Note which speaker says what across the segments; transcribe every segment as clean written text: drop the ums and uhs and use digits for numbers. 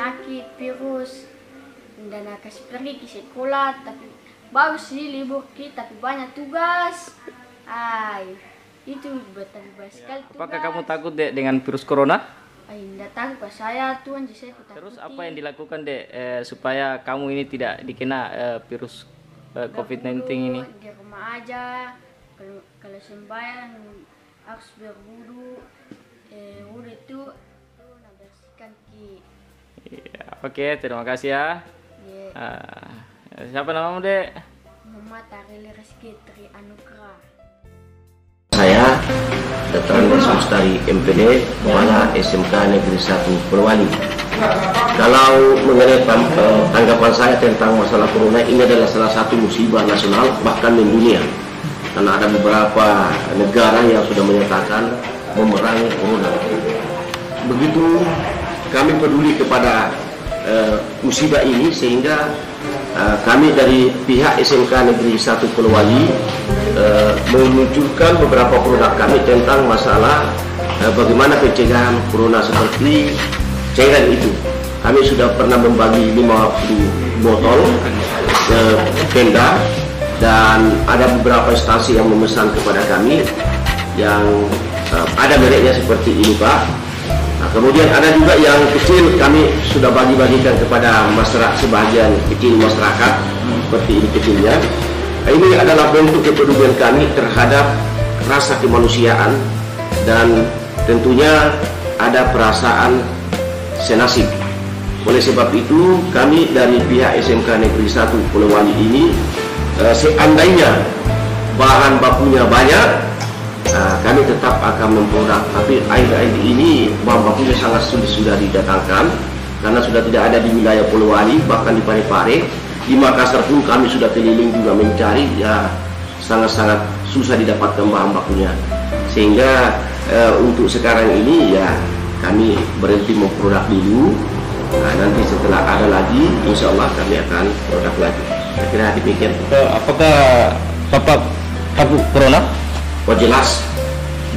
Speaker 1: penyakit, virus, dan kasih pergi ke sekolah, tapi bagus sih libur kita, tapi banyak tugas. Itu bertambah sekali tugas.
Speaker 2: Apakah kamu takut Dek dengan virus corona?
Speaker 1: Tidak takut Pak, saya Tuhan saya takut.
Speaker 2: Terus apa yang dilakukan Dek supaya kamu ini tidak dikena virus COVID-19 ini?
Speaker 1: Di rumah aja, kalau sembahyang harus berwudu, wudu itu bersihkan kaki.
Speaker 2: Iya, oke, terima kasih ya. Siapa namamu Dek?
Speaker 1: Muhammad Arili Rizky Tri Anugrah.
Speaker 3: Saya Dr. Yesus dari MPD Kepala SMK Negeri 1 Polewali. Kalau mengenai tanggapan saya tentang masalah corona, ini adalah salah satu musibah nasional bahkan mendunia. Karena ada beberapa negara yang sudah menyatakan memerangi corona. Begitu kami peduli kepada musibah ini, sehingga kami dari pihak SMK Negeri 1 Polewali meluncurkan beberapa produk kami tentang masalah bagaimana pencegahan corona seperti cairan itu. Kami sudah pernah membagi 50 botol tenda, dan ada beberapa instansi yang memesan kepada kami yang ada mereknya seperti ini Pak. Nah, kemudian ada juga yang kecil, kami sudah bagi-bagikan kepada masyarakat, sebagian kecil masyarakat seperti ini kecilnya. Nah, ini adalah bentuk kepedulian kami terhadap rasa kemanusiaan, dan tentunya ada perasaan senasib. Oleh sebab itu kami dari pihak SMK Negeri 1 Polewali ini, seandainya bahan bakunya banyak, kami tetap akan memproduk. Tapi akhir-akhir ini bahan bakunya sangat sudah didatangkan karena sudah tidak ada di wilayah Polewali, bahkan di Parepare. Di Makassar pun kami sudah keliling juga mencari, ya sangat-sangat susah didapatkan bahan bakunya. Sehingga untuk sekarang ini ya kami berhenti memproduk dulu. Nah, nanti setelah ada lagi, insya Allah kami akan produk lagi. Saya kira demikian.
Speaker 2: Apakah Bapak takut corona?
Speaker 3: Oh jelas,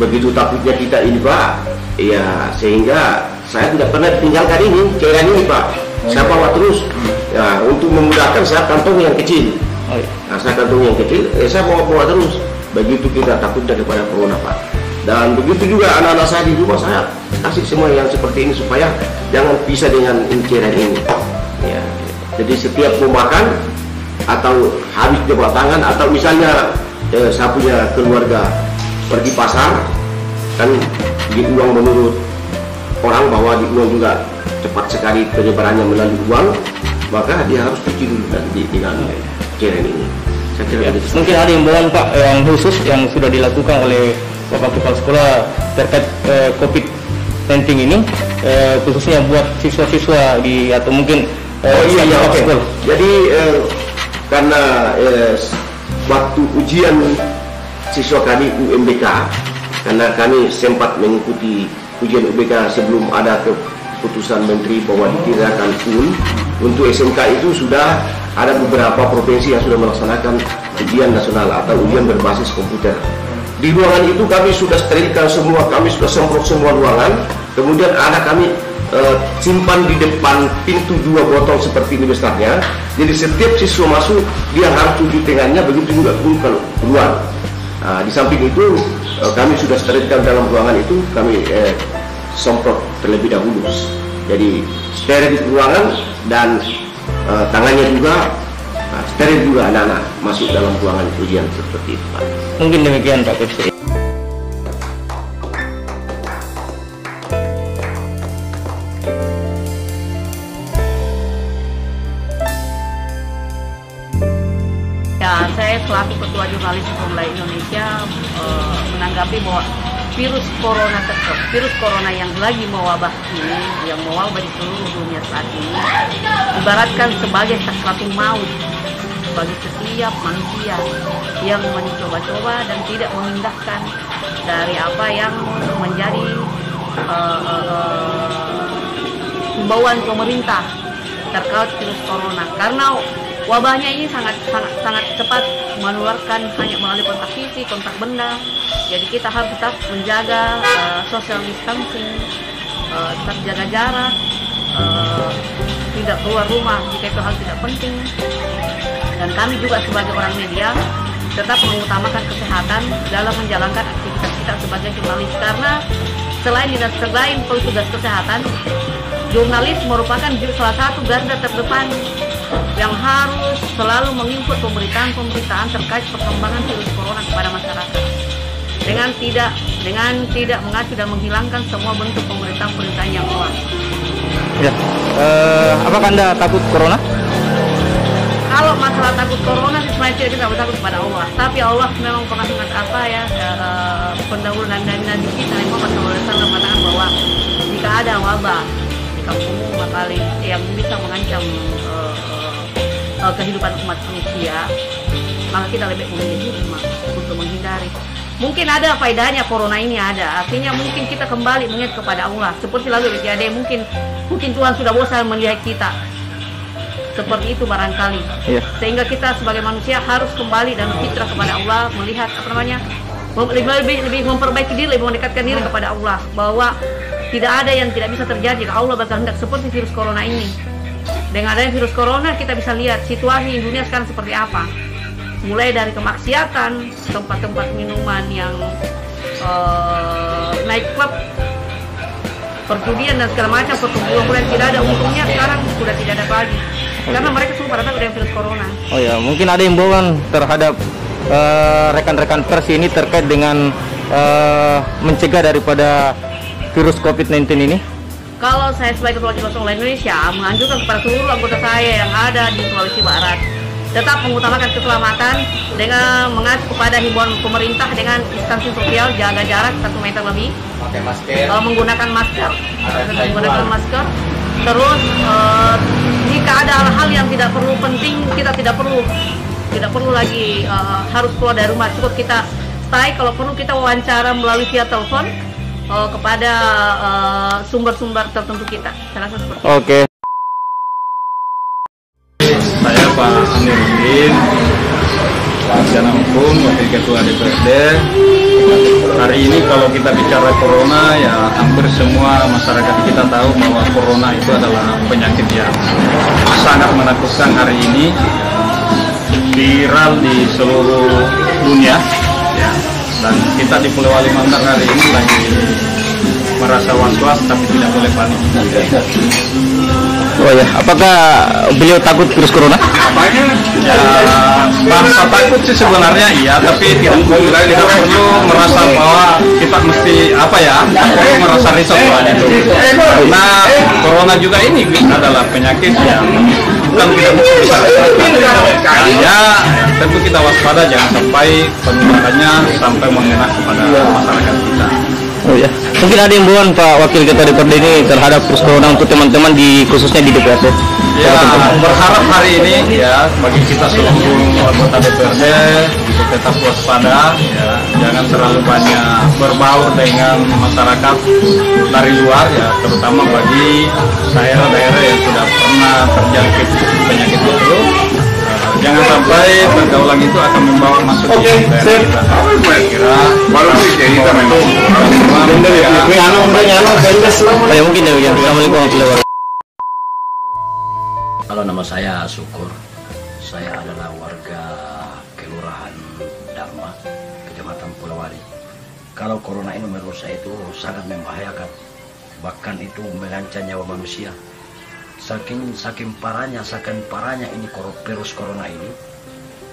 Speaker 3: begitu takutnya kita ini Pak, ya sehingga saya tidak pernah tinggalkan ini, cairan ini Pak. Saya bawa terus, ya untuk memudahkan saya kantong yang kecil. Nah, saya kantong yang kecil, saya bawa terus. Begitu kita takutnya kepada corona Pak. Dan begitu juga anak-anak saya di rumah, saya kasih semua yang seperti ini supaya jangan pisah dengan cairan ini. Ya, jadi setiap mau makan atau habis jabat tangan, atau misalnya saya punya keluarga pergi pasar, kan di uang menurut orang bahwa di uang juga cepat sekali penyebarannya melalui uang, maka dia harus cuci dulu dengan cairan ini. Saya kira
Speaker 2: mungkin ada himbauan Pak yang khusus yang sudah dilakukan oleh Bapak Kepala Sekolah terkait COVID-19 ini, khususnya buat siswa-siswa di atau mungkin
Speaker 3: sekolah. Jadi karena waktu ujian siswa kami UMBK, karena kami sempat mengikuti ujian UMBK sebelum ada keputusan Menteri bahwa ditirakan full, untuk SMK itu sudah ada beberapa provinsi yang sudah melaksanakan ujian nasional atau ujian berbasis komputer. Di ruangan itu kami sudah sterilkan semua, kami sudah semprot semua ruangan, kemudian ada kami simpan di depan pintu 2 botol seperti ini besarnya. Jadi setiap siswa masuk dia harus cuci tangannya, begitu juga pun kalau keluar. Di samping itu kami sudah sterilkan dalam ruangan itu, kami semprot terlebih dahulu. Jadi steril di ruangan, dan tangannya juga steril juga anak-anak masuk dalam ruangan ujian seperti itu Pak.
Speaker 2: Mungkin demikian Pak Kepala.
Speaker 4: Ya, saya selaku Ketua Jurnalis Formula Indonesia menanggapi bahwa virus corona yang lagi mewabah ini, yang mewabah di seluruh dunia saat ini, ibaratkan sebagai sakratul maut bagi setiap manusia yang mencoba-coba dan tidak memindahkan dari apa yang menjadi himbauan pemerintah terkait virus corona. Karena wabahnya ini sangat cepat menularkan hanya melalui kontak fisik, kontak benda. Jadi kita harus tetap menjaga social distancing, tetap jaga jarak, tidak keluar rumah jika itu hal tidak penting. Dan kami juga sebagai orang media tetap mengutamakan kesehatan dalam menjalankan aktivitas kita sebagai jurnalis, karena selain petugas kesehatan, jurnalis merupakan salah satu garda terdepan yang harus selalu menginput pemberitaan terkait perkembangan virus corona kepada masyarakat dengan tidak mengacu dan menghilangkan semua bentuk pemberitaan yang hoax.
Speaker 2: Ya. Apakah Anda takut corona?
Speaker 4: Kalau masalah takut corona sebenarnya kita harus takut kepada Allah. Tapi Allah memang pernah pendahulu dan Nabi kita Muhammad SAW mengatakan bahwa jika ada wabah di kampungmu yang bisa mengancam kehidupan umat manusia, maka kita lebih memilih rumah untuk menghindari. Mungkin ada faedahnya corona ini ada, artinya mungkin kita kembali mengingat kepada Allah. Seperti lalu terjadi, mungkin Tuhan sudah bosan melihat kita. Seperti itu barangkali, sehingga kita sebagai manusia harus kembali dan berfitrah kepada Allah, melihat lebih memperbaiki diri, lebih mendekatkan diri kepada Allah, bahwa tidak ada yang tidak bisa terjadi kalau Allah berkehendak, seperti virus corona ini. Dengan adanya virus corona kita bisa lihat situasi dunia sekarang seperti apa, mulai dari kemaksiatan, tempat-tempat minuman yang naik klub, perjudian dan segala macam, perkumpulan tidak ada untungnya sekarang sudah tidak ada lagi. Karena mereka semua pada tahu dengan virus corona. Oh ya, mungkin ada himbauan terhadap rekan-rekan pers ini terkait dengan mencegah daripada virus COVID-19 ini? Kalau saya sebagai Ketua Jurnalis Online Indonesia menganjurkan kepada seluruh anggota saya yang ada di Sulawesi Barat tetap mengutamakan keselamatan dengan mengacu kepada himbauan pemerintah dengan distansi sosial, jaga jarak 1 meter lebih, pakai masker, menggunakan masker. Terus jika ada hal-hal yang tidak perlu penting, kita tidak perlu lagi harus keluar dari rumah. Cukup kita stay, kalau perlu kita wawancara melalui via telepon kepada sumber-sumber tertentu kita. Saya rasa seperti itu. Oke.
Speaker 5: Saya Pak Amiruddin, Sarjana Hukum, Wakil Ketua DPRD. Hari ini kalau kita bicara corona, ya hampir semua masyarakat kita tahu bahwa corona itu adalah penyakit yang sangat menakutkan hari ini, viral di seluruh dunia, ya. Dan kita di Pulau Kalimantan hari ini lagi merasa was-was tapi tidak boleh panik.
Speaker 2: Oh ya, apakah beliau takut virus corona?
Speaker 5: Ya, bahasa takut sih sebenarnya iya, tapi tidak perlu merasa bahwa kita mesti perlu merasa risau soal itu. Karena corona juga ini adalah penyakit yang bukan tidak bisa hanya tentu kita waspada jangan sampai penularannya sampai mengena kepada masyarakat kita.
Speaker 2: Oh ya, mungkin ada himbauan Pak Wakil Ketua DPRD ini terhadap virus corona untuk teman-teman khususnya di DPRD.
Speaker 5: Ya, berharap hari ini ya bagi kita seluruh anggota DPRD untuk tetap waspada, ya, jangan terlalu banyak berbaur dengan masyarakat dari luar, ya, terutama bagi daerah-daerah yang sudah pernah terjangkit penyakit itu. Jangan sampai pergaulan itu akan membawa masuk ke daerah kita. Kira
Speaker 2: mungkin ya. Assalamualaikum warahmatullahi wabarakatuh.
Speaker 6: Halo, nama saya Syukur. Saya adalah warga Kelurahan Dharma, Kecamatan Polewali. Kalau corona ini menurut saya itu sangat membahayakan, bahkan itu mengancam nyawa manusia. Saking parahnya ini virus corona ini,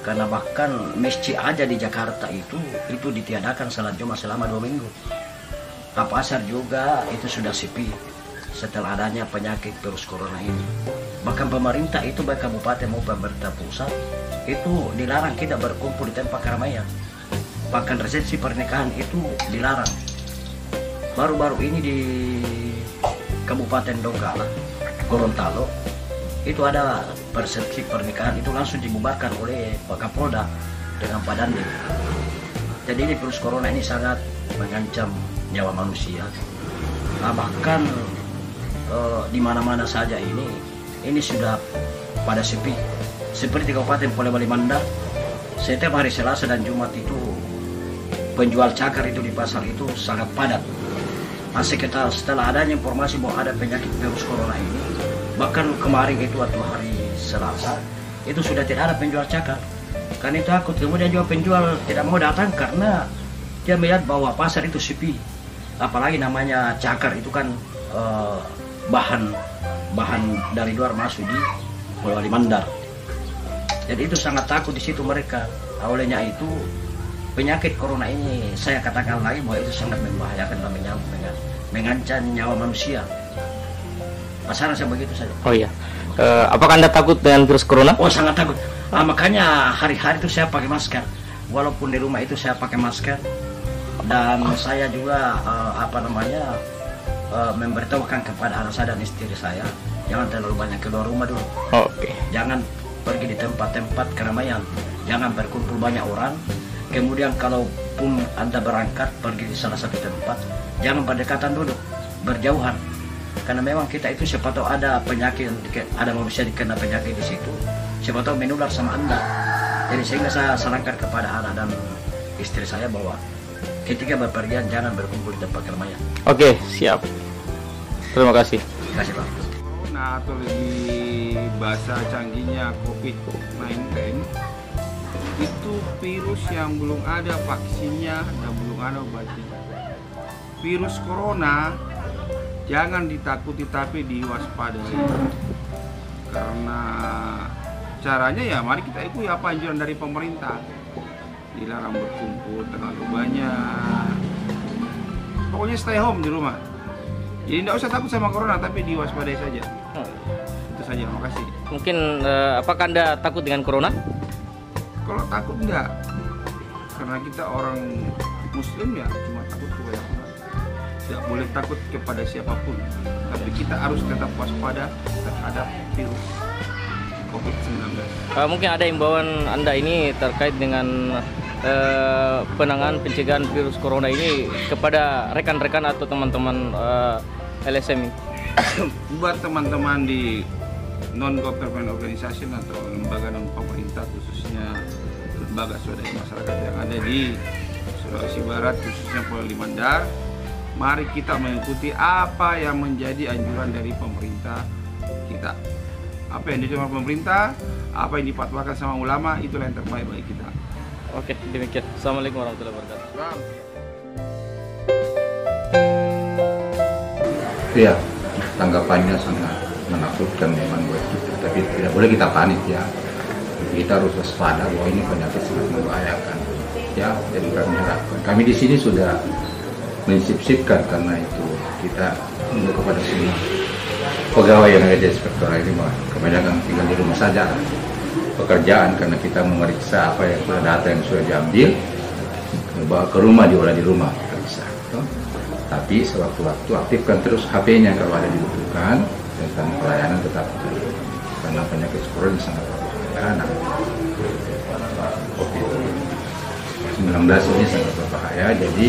Speaker 6: karena bahkan masjid aja di Jakarta itu ditiadakan salat Jumat selama 2 minggu. Pasar juga itu sudah sepi setelah adanya penyakit virus corona ini. Bahkan pemerintah itu baik kabupaten maupun pemerintah pusat itu dilarang kita berkumpul di tempat keramaian. Bahkan resepsi pernikahan itu dilarang. Baru-baru ini di Kabupaten Donggala, Gorontalo, itu ada persepsi pernikahan itu langsung dibubarkan oleh Pak Kapolda dengan Pak Dandim. Jadi ini virus corona ini sangat mengancam nyawa manusia. Nah, bahkan di mana-mana saja ini sudah pada sepi. Seperti Kabupaten Polewali Mandar, setiap hari Selasa dan Jumat itu penjual cakar itu di pasar itu sangat padat. setelah adanya informasi bahwa ada penyakit virus corona ini, bahkan kemarin itu waktu hari Selasa itu sudah tidak ada penjual cakar. Karena itu takut, kemudian juga penjual tidak mau datang karena dia melihat bahwa pasar itu sepi. Apalagi namanya cakar itu kan bahan dari luar masuk di Polewali Mandar. Jadi itu sangat takut di situ mereka. Olehnya itu penyakit corona ini saya katakan lagi bahwa itu sangat membahayakan dan mengancam nyawa manusia. Pasaran saya begitu saja.
Speaker 2: Oh iya. Apakah Anda takut dengan virus corona?
Speaker 6: Oh, sangat takut. Makanya hari-hari itu saya pakai masker. Walaupun di rumah itu saya pakai masker. Dan saya juga memberitahukan kepada anak saya dan istri saya, jangan terlalu banyak keluar rumah dulu.
Speaker 2: Oke.
Speaker 6: Jangan pergi di tempat-tempat keramaian. Jangan berkumpul banyak orang. Kemudian kalaupun Anda berangkat pergi di salah satu tempat, jangan berdekatan dulu, berjauhan. Karena memang kita itu siapa tahu ada penyakit, ada manusia dikena penyakit di situ, siapa tahu menular sama Anda. Jadi sehingga saya sarankan kepada anak dan istri saya bahwa ketika berpergian jangan berkumpul di tempat keramaian.
Speaker 2: Oke, siap. Terima kasih.
Speaker 6: Terima kasih, Pak.
Speaker 5: Corona atau lebih bahasa canggihnya COVID-19 itu virus yang belum ada vaksinnya dan belum ada obatnya. Virus corona jangan ditakuti tapi diwaspadai. Karena caranya ya mari kita ikuti apa anjuran dari pemerintah. Dilarang berkumpul terlalu banyak. Pokoknya stay home di rumah. Jadi tidak usah takut sama corona tapi diwaspadai saja. Itu saja, makasih.
Speaker 2: Mungkin apakah Anda takut dengan corona?
Speaker 5: Kalau takut enggak, karena kita orang Muslim ya cuma takut kepada Allah. Tidak boleh takut kepada siapapun, tapi kita harus tetap waspada terhadap virus COVID-19.
Speaker 2: Mungkin ada imbauan Anda ini terkait dengan penanganan pencegahan virus corona ini kepada rekan-rekan atau teman-teman LSM ini.
Speaker 5: Buat teman-teman di non-government organization atau lembaga non-pemerintah, khususnya lembaga swadaya masyarakat yang ada di Sulawesi Barat, khususnya Polewali Mandar, mari kita mengikuti apa yang menjadi anjuran dari pemerintah kita. Apa yang dianjurkan pemerintah, apa yang dipatwakan sama ulama, itulah yang terbaik bagi kita.
Speaker 2: Oke, demikian. Assalamualaikum warahmatullahi wabarakatuh.
Speaker 7: Ya, tanggapannya sangat menakutkan memang buat kita, tapi tidak boleh kita panik ya. Kita harus waspada bahwa ini penyakit sangat membahayakan. Ya, jadi kami harapkan. Kami di sini sudah mensip-sipkan karena itu kita untuk kepada semua pegawai yang ada di inspektorat ini kebanyakan tinggal di rumah saja pekerjaan, karena kita memeriksa apa yang sudah data yang sudah diambil bawa ke rumah, diolah di rumah kita bisa. Tapi sewaktu-waktu aktifkan terus HP-nya kalau ada dibutuhkan, tentang pelayanan tetap karena penyakit corona sangat berbahaya. COVID-19 ini sangat berbahaya, jadi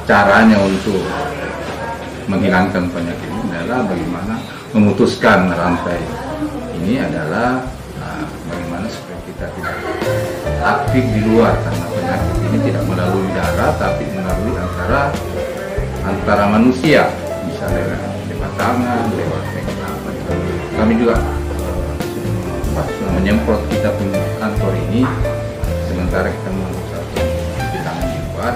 Speaker 7: caranya untuk menghilangkan penyakit ini adalah bagaimana memutuskan rantai ini adalah bagaimana supaya kita tidak aktif di luar, karena penyakit ini tidak melalui darah tapi melalui antara manusia, bisa lewat tangan, lewat apa. Kami juga menyemprot kita punya kantor ini sementara kita mengusahakan cuci tangan di luar,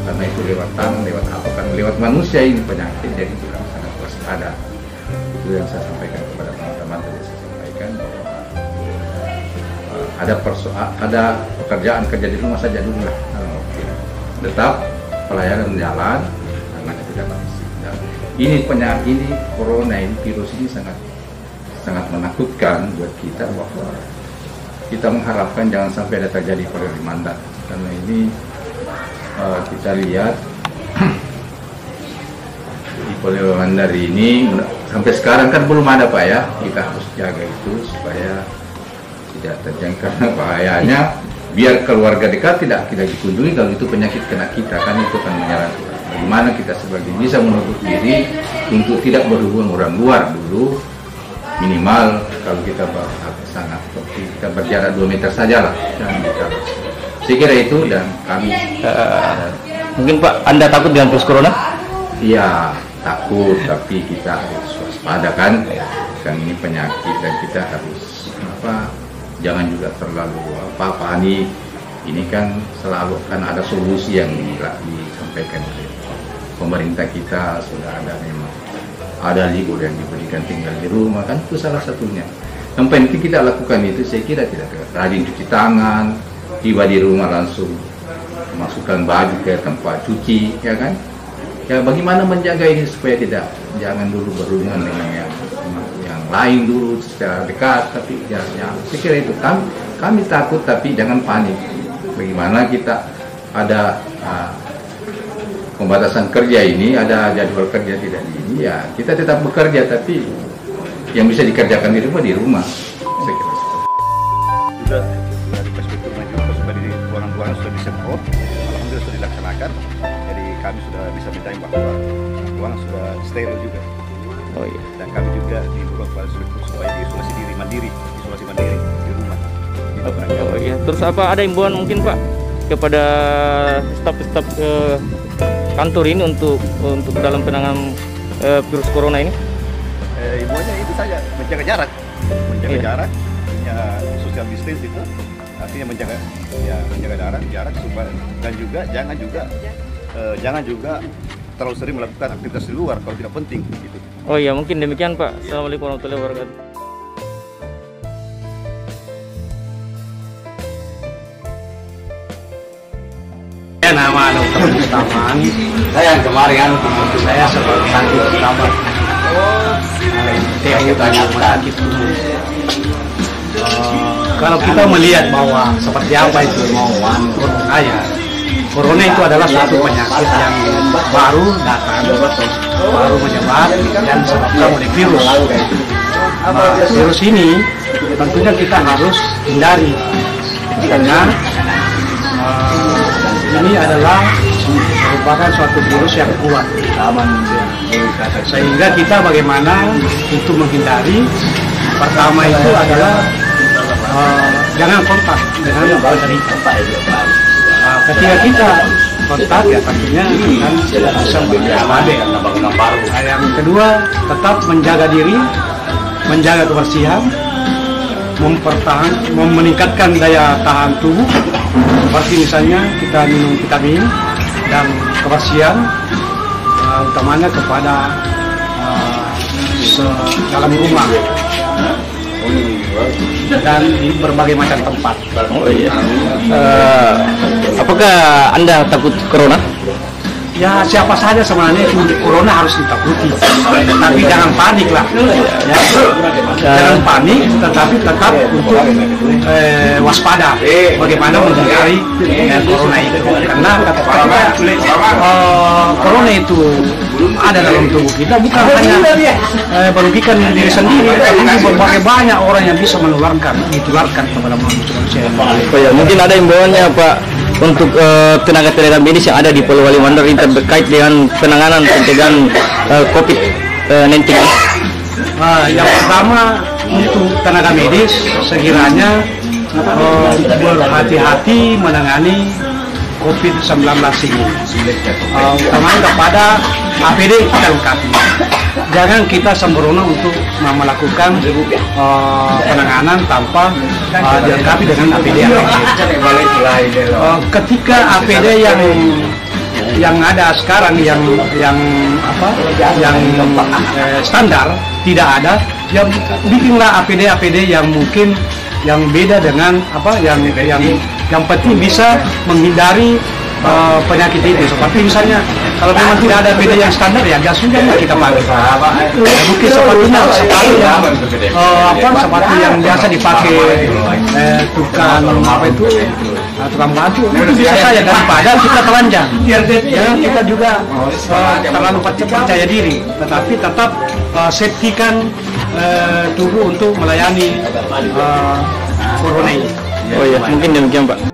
Speaker 7: karena itu lewat tangan, lewat apa kan, lewat manusia ini penyakit, jadi kita sangat waspada. Itu yang saya sampaikan kepada teman-teman, tadi saya sampaikan ada pekerjaan kerja di rumah saja dulu lah, tetap pelayanan jalan karena tidak masih. Ini penyakit ini corona ini virus ini sangat menakutkan buat kita, bahwa kita mengharapkan jangan sampai ada terjadi pada Mandar, karena ini kita lihat di Polewali Mandar ini sampai sekarang kan belum ada Pak ya, kita harus jaga itu supaya tidak terjangkit, karena bahayanya biar keluarga dekat tidak kita dikunjungi kalau itu penyakit kena kita, kan itu kan menyerang kita. Bagaimana kita sebagai bisa menutup diri untuk tidak berhubungan orang luar dulu, minimal kalau kita sangat kita berjarak 2 meter saja lah, jangan kita. Saya kira itu, dan kami
Speaker 2: mungkin Pak, Anda takut dengan virus corona?
Speaker 7: Iya, takut, tapi kita harus waspada kan ini penyakit, dan kita harus jangan juga terlalu panik. Ini kan selalu kan ada solusi yang disampaikan oleh pemerintah kita. Sudah ada memang ada libur yang diberikan tinggal di rumah, kan itu salah satunya. Yang penting kita lakukan itu, saya kira tidak rajin cuci tangan, tiba di rumah langsung masukkan baju ke tempat cuci, ya kan? Ya bagaimana menjaga ini supaya jangan dulu berhubungan dengan yang lain dulu secara dekat, tapi ya saya kira itu kami takut, tapi jangan panik. Bagaimana kita ada pembatasan kerja ini, ada jadwal kerja tidak ini, ya kita tetap bekerja, tapi yang bisa dikerjakan di rumah, saya kira.
Speaker 8: Sudah dari perspektif maju, sudah di ruangan-ruangan sudah disemprot, alhamdulillah sudah dilaksanakan. Jadi kami sudah bisa minta bahwa ruangan sudah steril juga.
Speaker 2: Oh iya.
Speaker 8: Dan kami juga di ruang supaya diisolasi mandiri di rumah.
Speaker 2: Oh iya. Terus apa ada himbauan mungkin Pak kepada staf-staf kantor ini untuk dalam penanganan virus corona ini?
Speaker 8: Himbauannya itu saja, menjaga jarak, punya social distance itu, artinya menjaga jarak supaya, dan juga jangan juga terlalu sering melakukan aktivitas di luar kalau tidak penting gitu.
Speaker 2: Oh iya, mungkin demikian Pak. Assalamualaikum warahmatullahi wabarakatuh.
Speaker 9: Nama Dr. Mustaman. Saya kemarin saya sebagai sakit utama. Kalau kita melihat bahwa seperti apa itu corona itu adalah suatu penyakit yang baru datang, baru menyebar dan disebabkan oleh virus. Virus ini tentunya kita harus hindari karena ini adalah merupakan suatu virus yang kuat, sehingga kita bagaimana untuk menghindari. Pertama itu adalah jangan kontak dengan penderita. Ketika kita kontak ya tentunya kan bisa mengalami. Yang kedua, tetap menjaga diri, menjaga kebersihan, meningkatkan daya tahan tubuh, seperti misalnya kita minum vitamin dan kebersihan, utamanya kepada dalam rumah dan di berbagai macam tempat.
Speaker 2: Oh iya. Apakah Anda takut corona?
Speaker 9: Ya siapa saja sebenarnya corona harus ditakuti, tapi jangan panik lah. Ya. Jangan panik, tetapi tetap untuk waspada. Bagaimana menghindari corona itu? Karena corona itu ada dalam tubuh kita, bukan hanya merugikan diri sendiri, tapi berbagai banyak orang yang bisa ditularkan kepada manusia.
Speaker 2: Oh ya, mungkin ada himbauannya Pak untuk tenaga medis yang ada di Polewali Mandar ini terkait dengan penanganan pencegahan COVID-19.
Speaker 9: Yang pertama untuk tenaga medis sekiranya berhati-hati menangani COVID-19 ini, utamanya kepada APD kita lengkapi. Jangan kita sembrono untuk melakukan penanganan tanpa dilengkapi dengan APD yang ketika APD yang ada sekarang yang standar tidak ada, ya bikinlah APD yang mungkin yang beda dengan yang penting bisa menghindari penyakit ini. Seperti misalnya kalau memang tidak ada APD yang standar, ya gas hujan kita pakai. Mungkin sepatunya sepatu yang biasa dipakai tukang baju bisa saja, daripada kita telanjang. Ya, kita juga terlalu percaya diri, tetapi tetap safety-kan tubuh untuk melayani corona ini.
Speaker 2: Oh ya, mungkin demikian Pak.